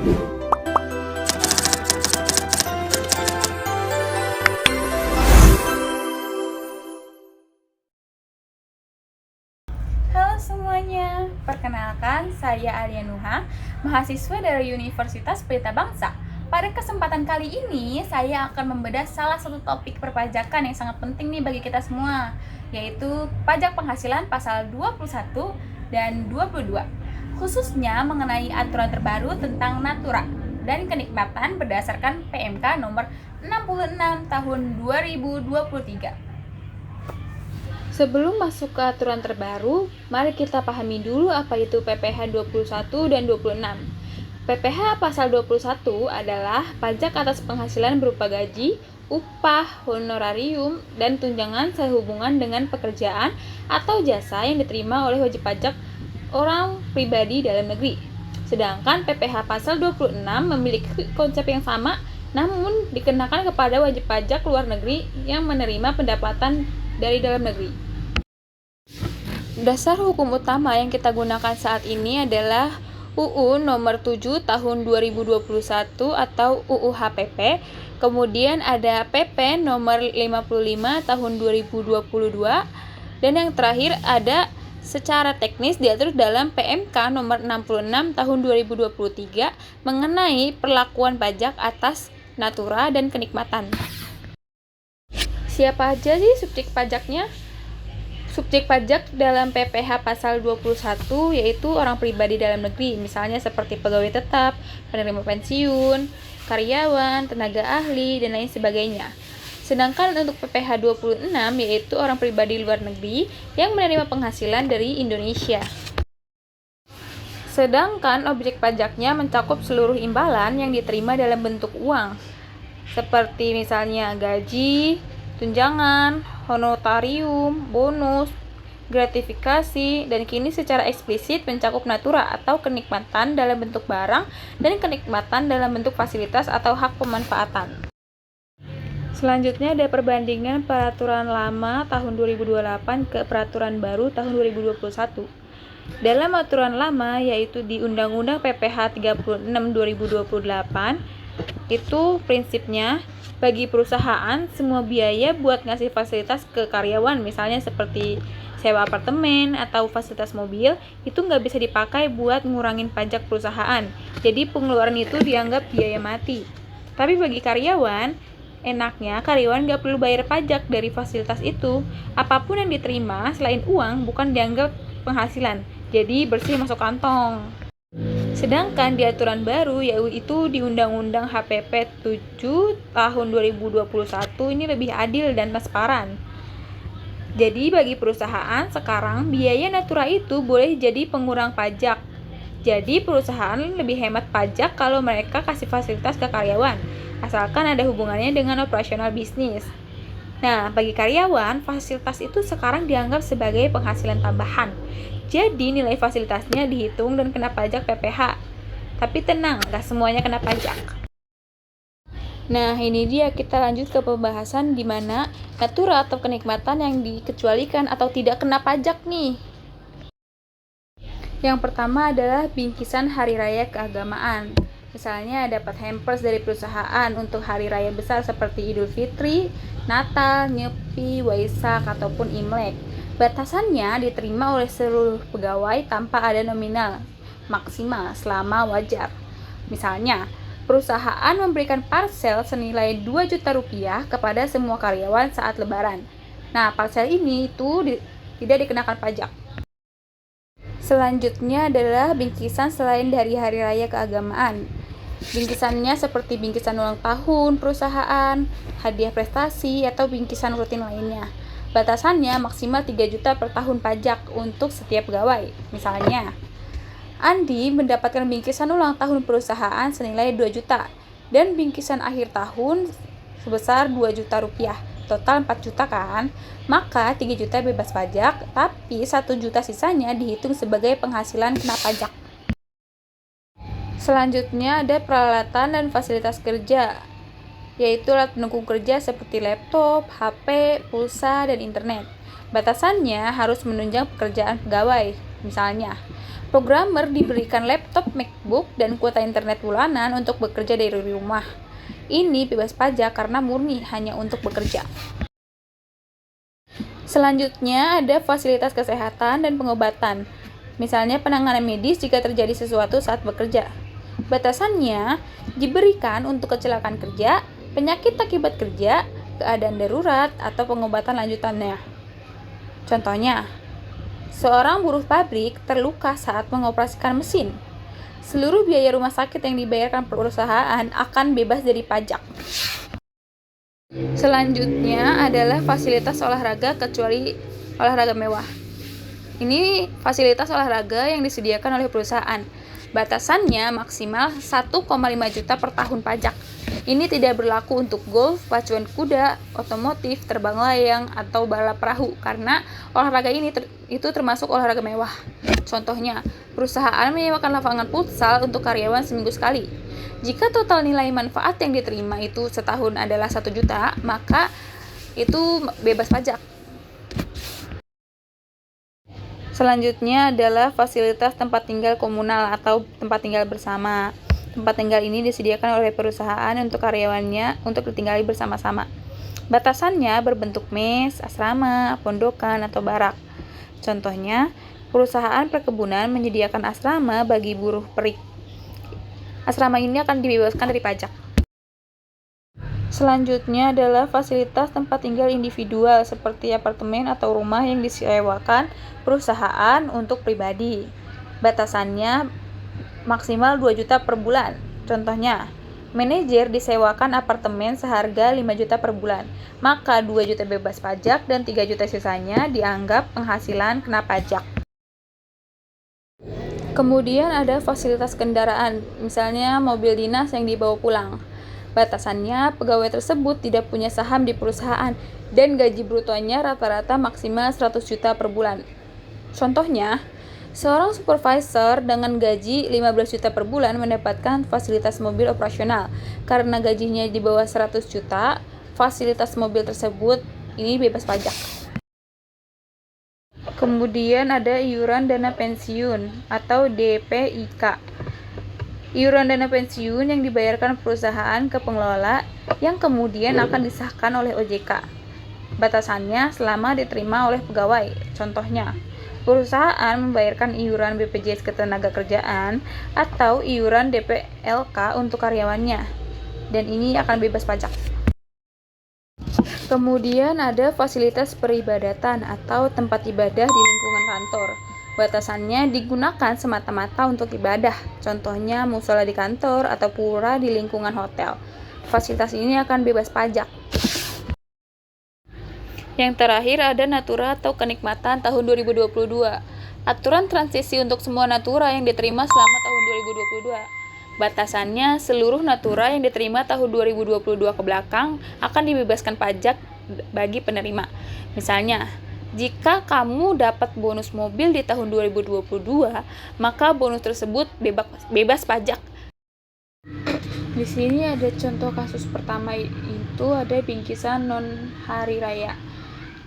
Halo semuanya, perkenalkan saya Alia Nuha, mahasiswa dari Universitas Pelita Bangsa. Pada kesempatan kali ini, saya akan membedah salah satu topik perpajakan yang sangat penting nih bagi kita semua, yaitu pajak penghasilan pasal 21 dan 22, khususnya mengenai aturan terbaru tentang natura dan kenikmatan berdasarkan PMK nomor 66 tahun 2023. Sebelum masuk ke aturan terbaru, mari kita pahami dulu apa itu PPh 21 dan 26. PPh pasal 21 adalah pajak atas penghasilan berupa gaji, upah, honorarium, dan tunjangan sehubungan dengan pekerjaan atau jasa yang diterima oleh wajib pajak orang pribadi dalam negeri. Sedangkan PPh pasal 26 memiliki konsep yang sama, namun dikenakan kepada wajib pajak luar negeri yang menerima pendapatan dari dalam negeri. Dasar hukum utama yang kita gunakan saat ini adalah UU nomor 7 tahun 2021 atau UU HPP, kemudian ada PP nomor 55 tahun 2022, dan yang terakhir ada secara teknis diatur dalam PMK nomor 66 tahun 2023 mengenai perlakuan pajak atas natura dan kenikmatan. Siapa aja sih subjek pajaknya? Subjek pajak dalam PPh pasal 21 yaitu orang pribadi dalam negeri, misalnya seperti pegawai tetap, penerima pensiun, karyawan, tenaga ahli, dan lain sebagainya. Sedangkan untuk PPh 26 yaitu orang pribadi luar negeri yang menerima penghasilan dari Indonesia. Sedangkan objek pajaknya mencakup seluruh imbalan yang diterima dalam bentuk uang, seperti misalnya gaji, tunjangan, honorarium, bonus, gratifikasi, dan kini secara eksplisit mencakup natura atau kenikmatan dalam bentuk barang dan kenikmatan dalam bentuk fasilitas atau hak pemanfaatan. Selanjutnya ada perbandingan peraturan lama tahun 2028 ke peraturan baru tahun 2021. Dalam aturan lama yaitu di Undang-Undang PPh 36 2028, itu prinsipnya bagi perusahaan semua biaya buat ngasih fasilitas ke karyawan, misalnya seperti sewa apartemen atau fasilitas mobil, itu nggak bisa dipakai buat ngurangin pajak perusahaan. Jadi pengeluaran itu dianggap biaya mati. Tapi bagi karyawan, enaknya karyawan nggak perlu bayar pajak dari fasilitas itu. Apapun yang diterima selain uang bukan dianggap penghasilan, jadi bersih masuk kantong. Sedangkan di aturan baru yaitu di Undang-Undang HPP 7 tahun 2021 ini lebih adil dan transparan. Jadi bagi perusahaan sekarang biaya natura itu boleh jadi pengurang pajak. Jadi perusahaan lebih hemat pajak kalau mereka kasih fasilitas ke karyawan, asalkan ada hubungannya dengan operasional bisnis. Nah, bagi karyawan, fasilitas itu sekarang dianggap sebagai penghasilan tambahan. Jadi nilai fasilitasnya dihitung dan kena pajak PPh. Tapi tenang, gak semuanya kena pajak. Nah, ini dia kita lanjut ke pembahasan di mana natura atau kenikmatan yang dikecualikan atau tidak kena pajak nih. Yang pertama adalah bingkisan hari raya keagamaan. Misalnya dapat hampers dari perusahaan untuk hari raya besar seperti Idul Fitri, Natal, Nyepi, Waisak, ataupun Imlek. Batasannya diterima oleh seluruh pegawai tanpa ada nominal maksimal selama wajar. Misalnya, perusahaan memberikan parsel senilai 2 juta rupiah kepada semua karyawan saat lebaran. Nah, parsel ini tidak dikenakan pajak. Selanjutnya adalah bingkisan selain dari hari raya keagamaan. Bingkisannya seperti bingkisan ulang tahun perusahaan, hadiah prestasi, atau bingkisan rutin lainnya. Batasannya maksimal 3 juta per tahun pajak untuk setiap pegawai. Misalnya, Andi mendapatkan bingkisan ulang tahun perusahaan senilai 2 juta dan bingkisan akhir tahun sebesar 2 juta rupiah. Total 4 juta kan? Maka 3 juta bebas pajak, tapi 1 juta sisanya dihitung sebagai penghasilan kena pajak. Selanjutnya ada peralatan dan fasilitas kerja, yaitu alat pendukung kerja seperti laptop, HP, pulsa, dan internet. Batasannya harus menunjang pekerjaan pegawai. Misalnya, Programmer diberikan laptop MacBook dan kuota internet bulanan untuk bekerja dari rumah. Ini bebas pajak karena murni hanya untuk bekerja. Selanjutnya ada fasilitas kesehatan dan pengobatan. Misalnya penanganan medis jika terjadi sesuatu saat bekerja. Batasannya diberikan untuk kecelakaan kerja, penyakit akibat kerja, keadaan darurat, atau pengobatan lanjutannya. Contohnya, seorang buruh pabrik terluka saat mengoperasikan mesin. Seluruh biaya rumah sakit yang dibayarkan perusahaan akan bebas dari pajak. Selanjutnya adalah fasilitas olahraga kecuali olahraga mewah. Ini fasilitas olahraga yang disediakan oleh perusahaan. Batasannya maksimal 1,5 juta per tahun pajak. Ini tidak berlaku untuk golf, pacuan kuda, otomotif, terbang layang, atau balap perahu karena olahraga ini itu termasuk olahraga mewah. Contohnya, perusahaan menyewakan lapangan futsal untuk karyawan seminggu sekali. Jika total nilai manfaat yang diterima itu setahun adalah 1 juta, maka itu bebas pajak. Selanjutnya adalah fasilitas tempat tinggal komunal atau tempat tinggal bersama. Tempat tinggal ini disediakan oleh perusahaan untuk karyawannya untuk ditinggali bersama-sama. Batasannya berbentuk mes, asrama, pondokan, atau barak. Contohnya, perusahaan perkebunan menyediakan asrama bagi buruh perik. Asrama ini akan dibebaskan dari pajak. Selanjutnya adalah fasilitas tempat tinggal individual seperti apartemen atau rumah yang disewakan perusahaan untuk pribadi. Batasannya maksimal 2 juta per bulan. Contohnya, manajer disewakan apartemen seharga 5 juta per bulan. Maka 2 juta bebas pajak dan 3 juta sisanya dianggap penghasilan kena pajak. Kemudian ada fasilitas kendaraan, misalnya mobil dinas yang dibawa pulang. Batasannya, pegawai tersebut tidak punya saham di perusahaan dan gaji brutonya rata-rata maksimal 100 juta per bulan. Contohnya, seorang supervisor dengan gaji 15 juta per bulan mendapatkan fasilitas mobil operasional. Karena gajinya di bawah 100 juta, fasilitas mobil tersebut ini bebas pajak. Kemudian ada iuran dana pensiun atau DPIK. Iuran dana pensiun yang dibayarkan perusahaan ke pengelola yang kemudian akan disahkan oleh OJK. Batasannya selama diterima oleh pegawai. Contohnya, perusahaan membayarkan iuran BPJS Ketenagakerjaan atau iuran DPLK untuk karyawannya, dan ini akan bebas pajak. Kemudian ada fasilitas peribadatan atau tempat ibadah di lingkungan kantor. Batasannya digunakan semata-mata untuk ibadah, contohnya musola di kantor atau pura di lingkungan hotel. Fasilitas ini akan bebas pajak. Yang terakhir ada natura atau kenikmatan tahun 2022. Aturan transisi untuk semua natura yang diterima selama tahun 2022. Batasannya seluruh natura yang diterima tahun 2022 ke belakang akan dibebaskan pajak bagi penerima. Misalnya, jika kamu dapat bonus mobil di tahun 2022, maka bonus tersebut bebas pajak. Di sini ada contoh kasus pertama, itu ada bingkisan non hari raya.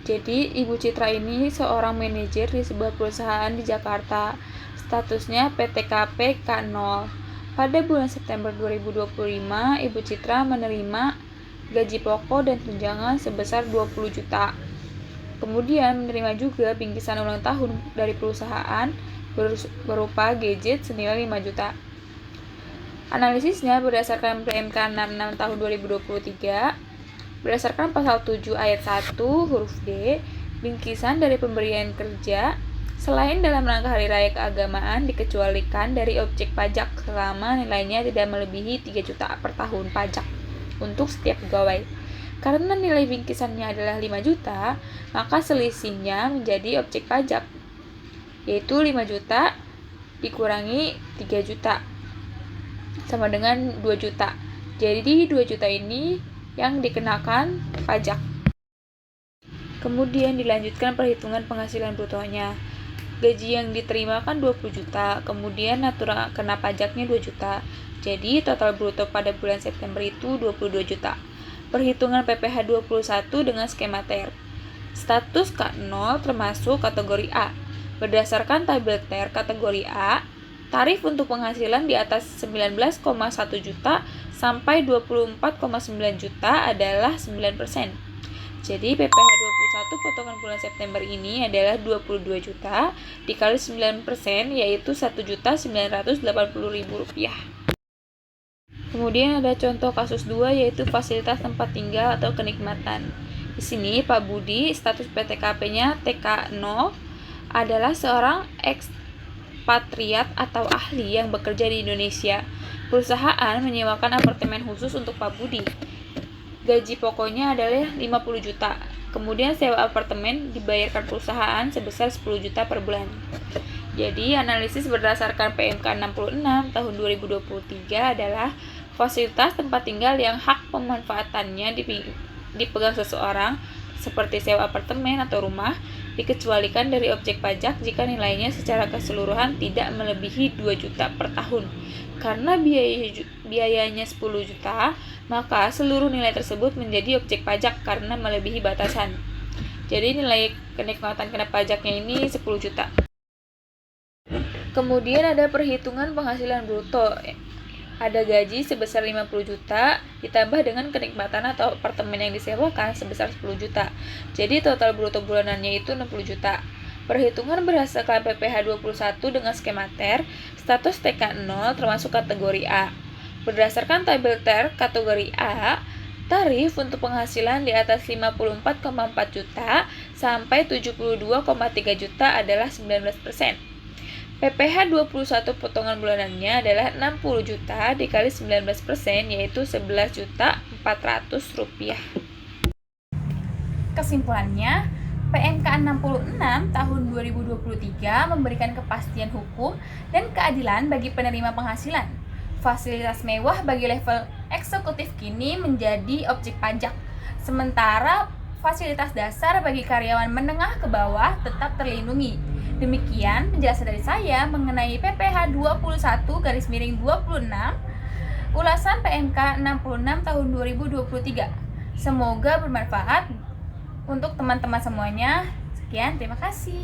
Jadi, Ibu Citra ini seorang manajer di sebuah perusahaan di Jakarta. Statusnya PTKP K0. Pada bulan September 2025, Ibu Citra menerima gaji pokok dan tunjangan sebesar 20 juta. Kemudian menerima juga bingkisan ulang tahun dari perusahaan berupa gadget senilai 5 juta. Analisisnya berdasarkan PMK 66 tahun 2023, berdasarkan pasal 7 ayat 1 huruf D, bingkisan dari pemberian kerja selain dalam rangka hari raya keagamaan dikecualikan dari objek pajak selama nilainya tidak melebihi 3 juta per tahun pajak untuk setiap pegawai. Karena nilai bingkisannya adalah 5 juta, maka selisihnya menjadi objek pajak, yaitu 5 juta dikurangi 3 juta, sama dengan 2 juta. Jadi 2 juta ini yang dikenakan pajak. Kemudian dilanjutkan perhitungan penghasilan brutonya. Gaji yang diterima kan 20 juta, kemudian natura kena pajaknya 2 juta. Jadi total bruto pada bulan September itu 22 juta. Perhitungan PPh 21 dengan skema TER. Status K0 termasuk kategori A. Berdasarkan tabel TER kategori A, Tarif untuk penghasilan di atas 19,1 juta sampai 24,9 juta adalah 9%. Jadi PPh 21 potongan bulan September ini adalah 22 juta dikali 9% yaitu Rp1.980.000. Kemudian ada contoh kasus 2 yaitu fasilitas tempat tinggal atau kenikmatan. Di sini Pak Budi status PTKP-nya TK0 adalah seorang ekspatriat atau ahli yang bekerja di Indonesia. Perusahaan menyewakan apartemen khusus untuk Pak Budi. Gaji pokoknya adalah 50 juta. Kemudian sewa apartemen dibayarkan perusahaan sebesar 10 juta per bulan. Jadi analisis berdasarkan PMK 66 tahun 2023 adalah fasilitas tempat tinggal yang hak pemanfaatannya dipegang seseorang seperti sewa apartemen atau rumah dikecualikan dari objek pajak jika nilainya secara keseluruhan tidak melebihi 2 juta per tahun. Karena biayanya 10 juta, maka seluruh nilai tersebut menjadi objek pajak karena melebihi batasan. Jadi nilai kenikmatan kena pajaknya ini 10 juta. Kemudian ada perhitungan penghasilan bruto. Ada gaji sebesar 50 juta ditambah dengan kenikmatan atau apartemen yang disewakan sebesar 10 juta. Jadi total bruto bulanannya itu 60 juta. Perhitungan berdasarkan PPh 21 dengan skema TER, status TK0 termasuk kategori A. Berdasarkan tabel TER kategori A, tarif untuk penghasilan di atas 54,4 juta sampai 72,3 juta adalah 19%. PPh 21 potongan bulanannya adalah 60 juta dikali 19% yaitu 11 juta 400 rupiah. Kesimpulannya, PMK 66 tahun 2023 memberikan kepastian hukum dan keadilan bagi penerima penghasilan. Fasilitas mewah bagi level eksekutif kini menjadi objek pajak, sementara fasilitas dasar bagi karyawan menengah ke bawah tetap terlindungi. Demikian penjelasan dari saya mengenai PPh 21/26 ulasan PMK 66 tahun 2023. Semoga bermanfaat untuk teman-teman semuanya. Sekian, terima kasih.